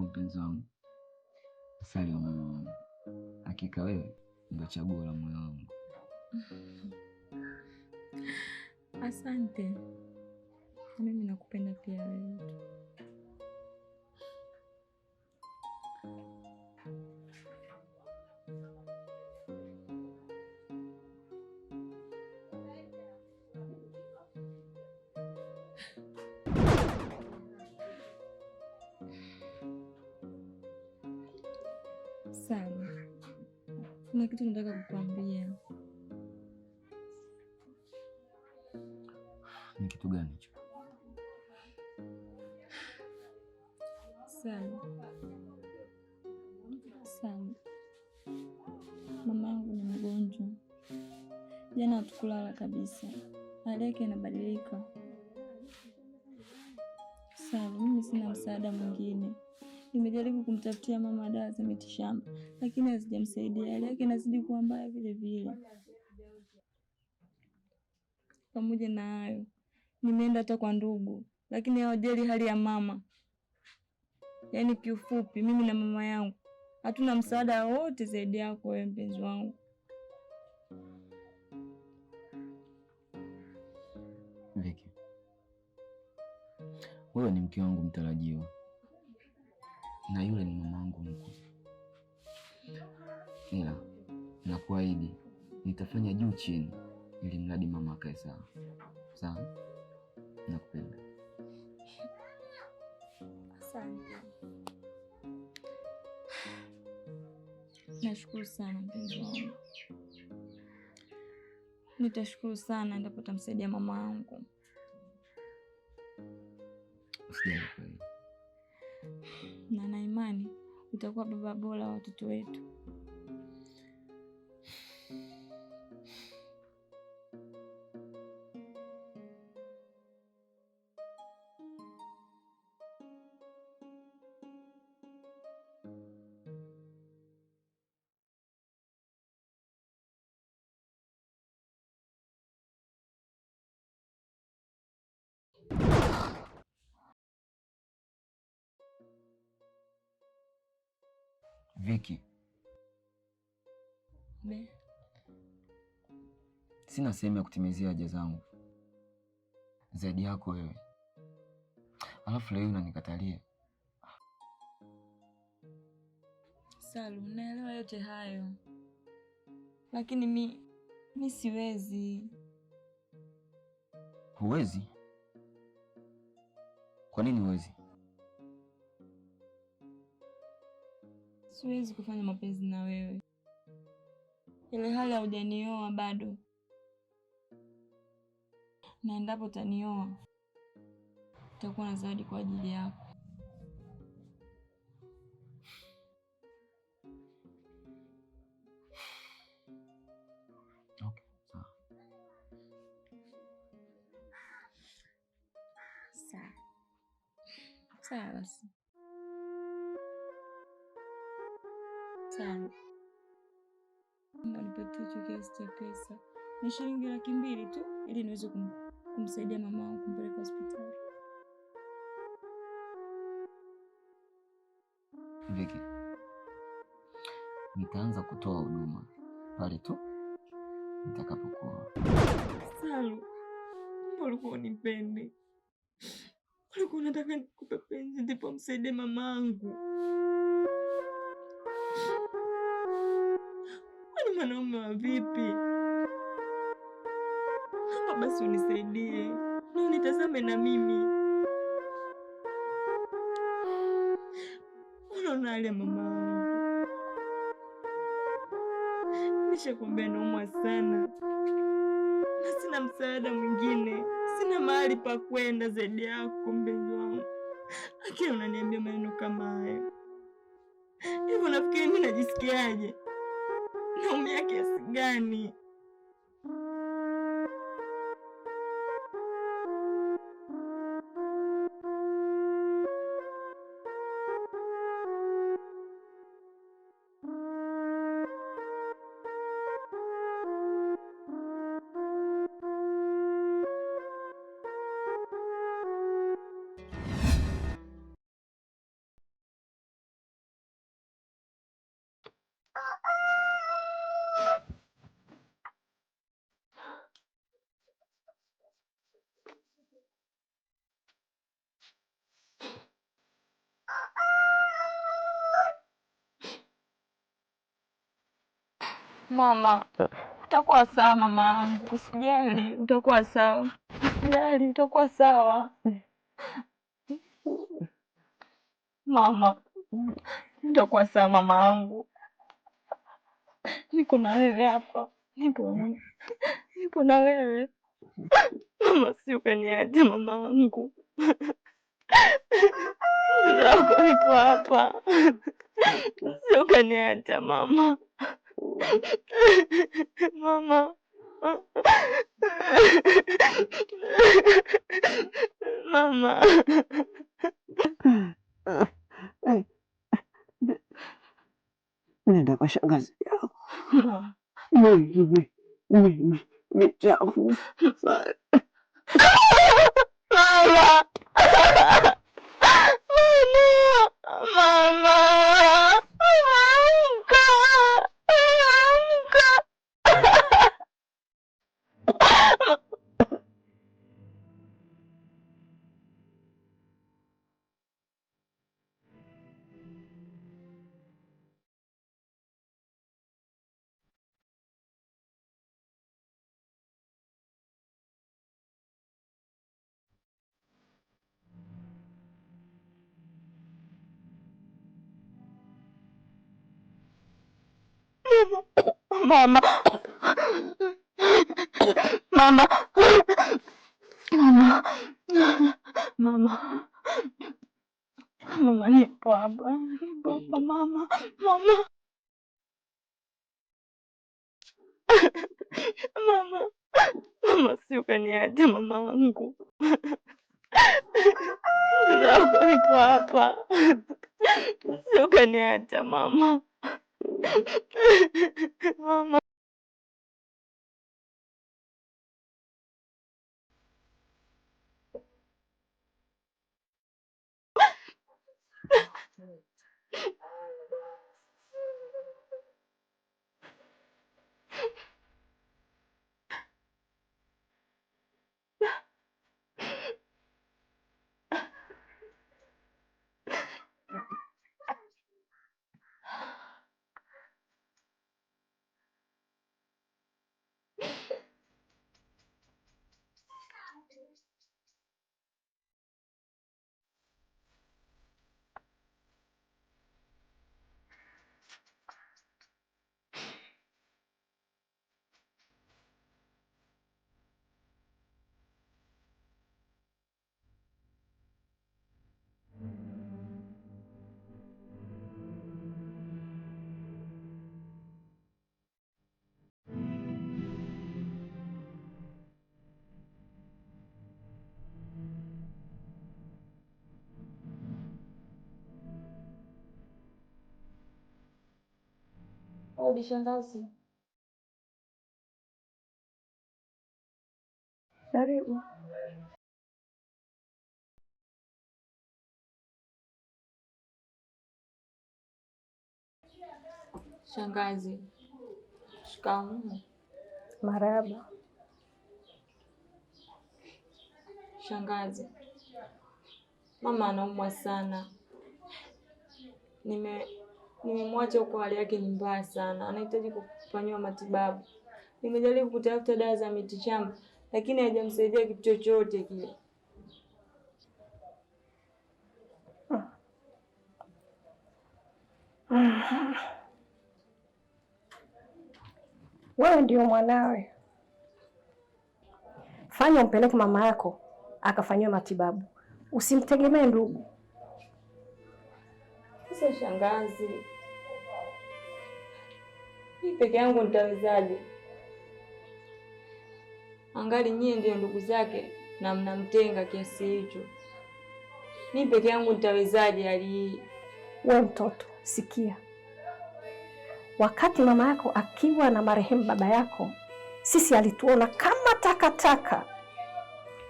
mpenzi wangu, asali wa moyo wangu. Hakika wewe ndio chaguo la moyo wangu. Asante. Mimi nakupenda pia wewe. Sawa. Kuna kitu nataka kukuambia. Ni kitu gani hicho? Sawa. Mama yangu ni mgonjwa. Jana hatukulala kabisa. Hali yake inabadilika. Sawa, mimi sina msaada mwingine. Nimejaribu kumtafutia mama dawa za mitishamba, lakini hazijamsaidia. Hali yake inazidi kuwa mbaya vile vile. Pamoja na hayo, nimeenda hata kwa ndugu, lakini hawajali hali ya mama. Yaani kiufupi, mimi na mama yangu hatuna msaada wote zaidi yako wewe mpenzi wangu. Vicky, wewe ni mke wangu mtarajiwa na yule ni mama wangu mkuu. Ila nakuahidi nitafanya juu chini ili mradi mama akae sawa. Sawa? Nakupenda. Asante. Nashukuru sana mpenzi wangu. Nitashukuru sana endapo utamsaidia mama yangu. Usijali kweli. Na na imani utakuwa baba bora wa watoto wetu. Vicky, sina sehemu ya kutimizia haja zangu zaidi yako wewe. Alafu leo unanikatalia. Salu, naelewa yote hayo, lakini mi siwezi. Huwezi? Kwa nini huwezi? Siwezi kufanya mapenzi na wewe ile hali haujanioa bado, na endapo utanioa utakuwa na zawadi kwa ajili yako. Okay, sawa. Sawa basi. Sawa. Nipatie hicho kiasi cha pesa. Ni shilingi 200,000 tu ili niweze kumsaidia mama wangu kumpeleka hospitali. Vicky, nitaanza kutoa huduma pale tu nitakapokuwa. Salu, ulikuwa unipende. Ulikuwa unataka nikupe penzi ndipo msaidie mamangu. Kwani mwanaume wa vipi? Naomba basi unisaidie na unitazame na mimi. Unaona hali ya mamangu. Nishakwambia naumwa sana na sina msaada mwingine. Sina mahali pa kwenda zaidi yako mpenzi wangu. Lakini unaniambia maneno kama haya. Hivyo nafikiri mimi najisikiaje? Naumia kiasi gani? Mama, utakuwa sawa mama yangu, usijali, utakuwa sawa. Usijali, utakuwa sawa. Mama, utakuwa sawa mama yangu. Niko na wewe hapa. Nipo na wewe. Mama, si ukaniacha mama yangu. Nipo hapa. Si ukaniacha mama. Mama. Mama. Nenda kwa shangazi yako. Mimi michafu. Mama. Mama. Amka. Amka. Mama. Mama. Mama. Mama. Mama, nipo hapa. Nipo hapa mama. Mama. Mama. Mama, si ukaniacha mama wangu. Nipo hapa. Si ukaniacha mama. Mama. Hodi shangazi. Karibu. Shangazi. Shikamoo. Marahaba. Shangazi, mama anaumwa sana. Nimemwacha huko, hali yake ni mbaya sana, anahitaji kufanyiwa matibabu. Nimejaribu kutafuta dawa za mitishamba lakini haijamsaidia kitu chochote kile. Wewe ndio mwanawe, fanya umpeleke mama yako akafanyiwe matibabu, usimtegemee ndugu. Sasa shangazi, mimi peke yangu nitawezaje? Angali nyie ndio ndugu zake na mnamtenga kiasi hicho. Mimi peke yangu nitawezaje hali hii? Wewe mtoto, sikia. Wakati mama yako akiwa na marehemu baba yako, sisi alituona kama takataka.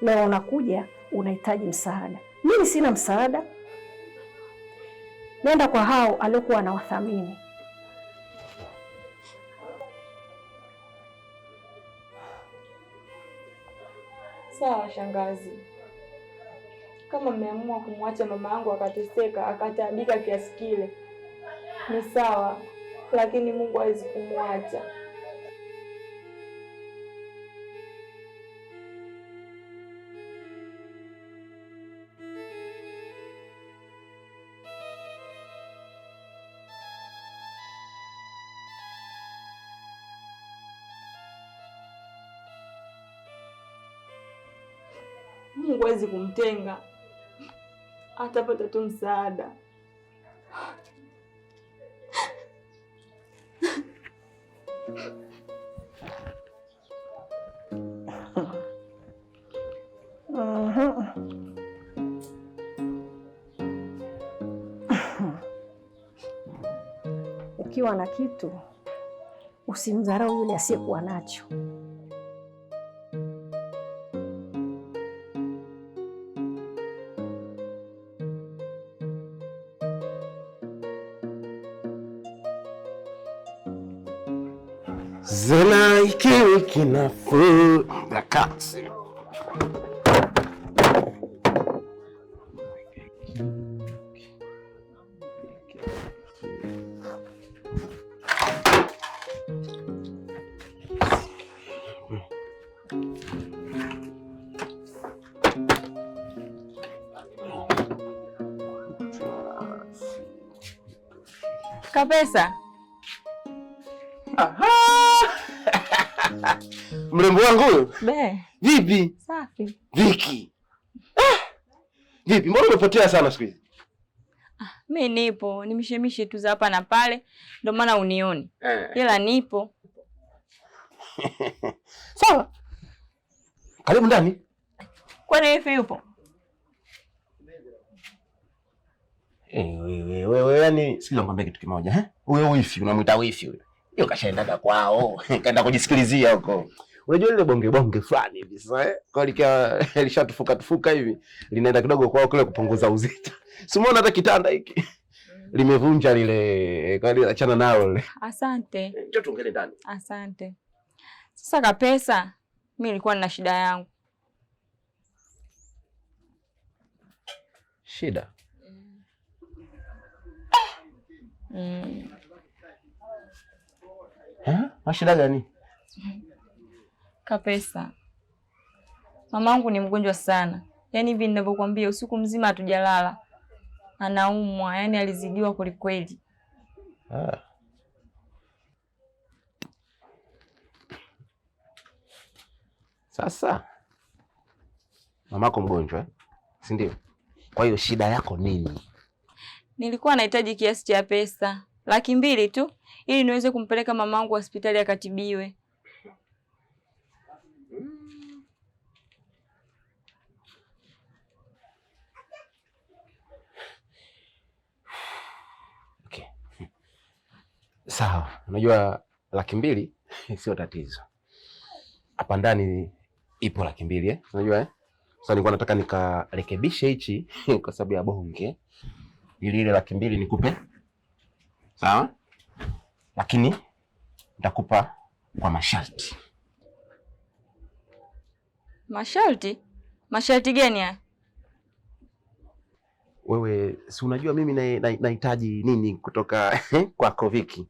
Leo unakuja unahitaji msaada. Mimi sina msaada. Nenda kwa hao aliokuwa anawathamini. Sawa shangazi, kama mmeamua kumwacha mama yangu akateseka akataabika kiasi kile ni sawa, lakini Mungu hawezi kumwacha. Mungu hawezi kumtenga, atapata tu msaada. Ukiwa na kitu usimdharau yule asiyekuwa nacho. Zena ikiwa kinafuu na kasi. Kapesa. Aha! Mrembo wangu huyo? Be. Vipi? Safi. Viki. Vipi? Mbona umepotea sana siku hizi? Mimi nipo, nimishemishi tu za hapa na pale, ndio maana unioni. Ila nipo. Sawa. Karibu ndani. Kwani hivi yupo? Wewe yani sio ngombe kitu kimoja, Huyo wifi unamwita wifi huyo. Hiyo kashaendaga kwao, kaenda kujisikilizia huko. Unajua ile bonge fulani hivi sasa, Kwa likia lishatufuka hivi, linaenda kidogo kwao kule kupunguza uzito. Si umeona hata kitanda hiki? Limevunja lile, kwa hiyo achana nalo. Asante. Njoo tuongele ndani. Asante. Sasa Kapesa, mimi nilikuwa nina shida yangu. Shida? Shida gani? Kapesa, mamangu ni mgonjwa sana. Yaani hivi ninavyokuambia usiku mzima hatujalala. Anaumwa, yaani alizidiwa kwelikweli. Sasa mamako mgonjwa, si ndio? Kwa hiyo shida yako nini? Nilikuwa nahitaji kiasi cha pesa 200,000 tu ili niweze kumpeleka mamangu hospitali akatibiwe. Okay. Sawa, unajua 200,000 sio tatizo. Hapa ndani ipo 200,000, unajua Sasa nilikuwa nataka nikarekebishe hichi kwa sababu ya bonge. Ili ile 200,000 nikupe. Sawa? Lakini nitakupa kwa masharti. Masharti? Masharti gani haya? Wewe si unajua mimi nahitaji nini kutoka kwako Viki?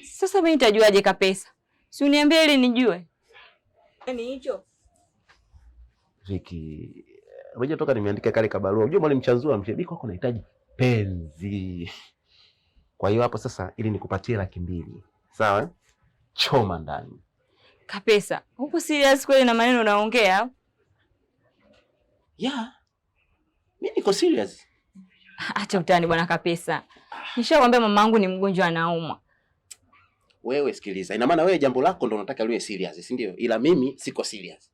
Sasa mimi nitajuaje Kapesa? Si uniambie ili nijue. Ni hicho. Viki, unajua toka nimeandika kale kabarua. Unajua mwalimu Chanzua mshabiki wako nahitaji penzi. Kwa hiyo hapo sasa ili nikupatie 200,000. Sawa? Choma ndani. Kapesa, uko serious kweli na maneno unaongea? Yeah. Mimi niko serious. Acha utani bwana Kapesa. Nishakwambia mamangu ni mgonjwa anaumwa. Wewe sikiliza. Ina maana wewe jambo lako ndo unataka liwe serious, si ndio? Ila mimi siko serious.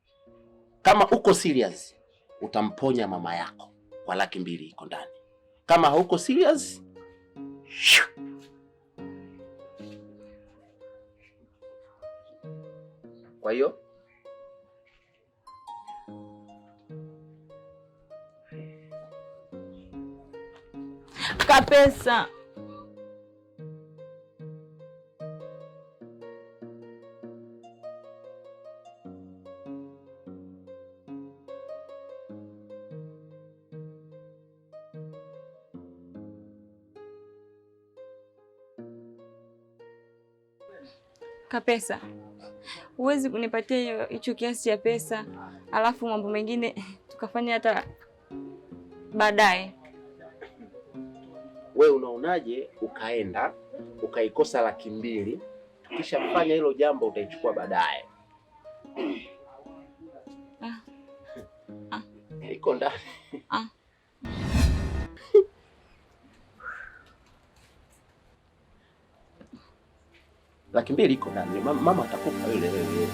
Kama uko serious, utamponya mama yako kwa 200,000 iko ndani. Kama hauko serious, kwa hiyo Kapesa. Kapesa, huwezi kunipatia hicho kiasi cha pesa alafu mambo mengine tukafanya hata baadaye? Wewe unaonaje ukaenda ukaikosa 200,000, kisha kufanya hilo jambo utaichukua baadaye? iko ndani. Ah. Laki mbili iko ndani. Mama atakupa yule wewe.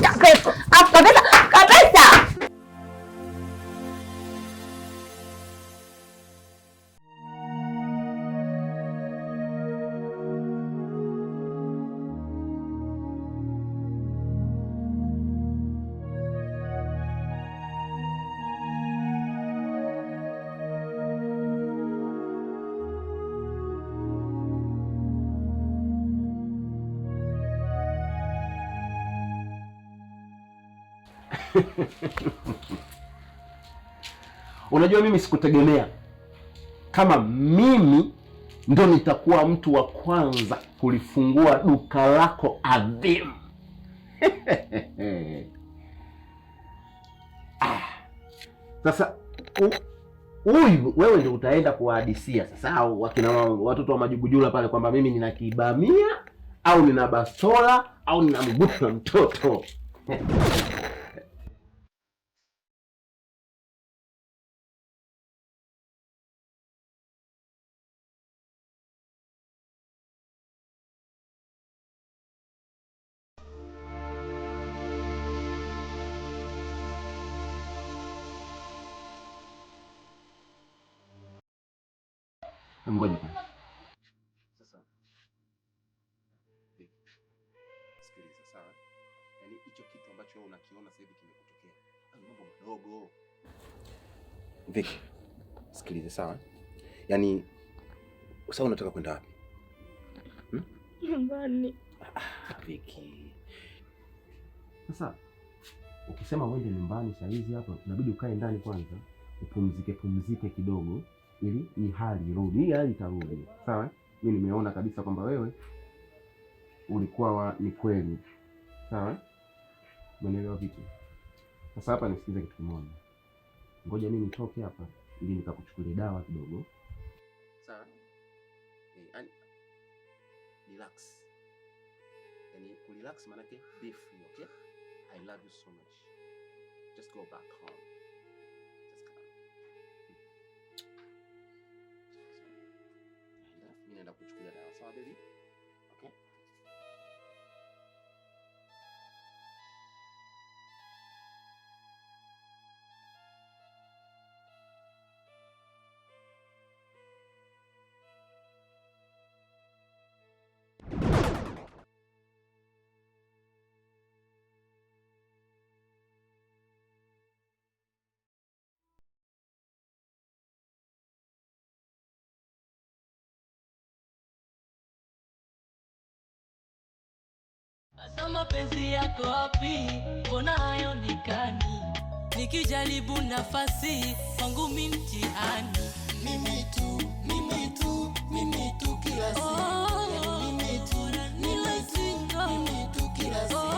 Kabisa. Kabisa. Unajua mimi sikutegemea kama mimi ndo nitakuwa mtu wa kwanza kulifungua duka lako adhimu. Sasa huyu wewe ndio utaenda kuwahadisia sasa au wakina watoto wa majugujula pale kwamba mimi nina kibamia au nina bastola au nina mguu na mtoto. Ngoja kwanza. Sasa. Sikiliza sawa? Yaani hicho kitu ambacho wewe unakiona sasa hivi kimekutokea. Ni mambo madogo. Vicky, sikiliza sawa? Yaani sasa unataka kwenda wapi? Nyumbani. Vicky. Sasa ukisema uende nyumbani saa hizi hapa, inabidi ukae ndani kwanza, upumzike kidogo. Ili hii hali irudi, hii hali itarudi. Sawa? Mimi nimeona kabisa kwamba wewe ulikuwa ni kweli. Sawa? Umeelewa vipi? Sasa hapa nisikize kitu kimoja. Ngoja mimi nitoke hapa ili nikakuchukulie dawa kidogo. Sawa? Yaani relax. Yaani relax maana yake be free, okay? I love you so much. Just go back home. Naenda kuchukulia dawa. Sawa baby? Okay? Asa mapenzi yako wapi? Mbona hayaonekani? Nikijaribu nafasi kwangu mimi mtihani. Mimi tu kila siku. Mimi tu kila siku. Mimi tu kila siku.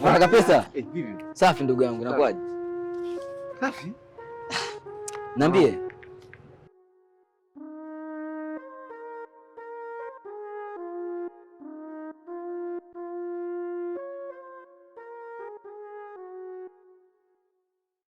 Unataka pesa? Vipi? Safi ndugu yangu, inakuaje? Safi. Niambie.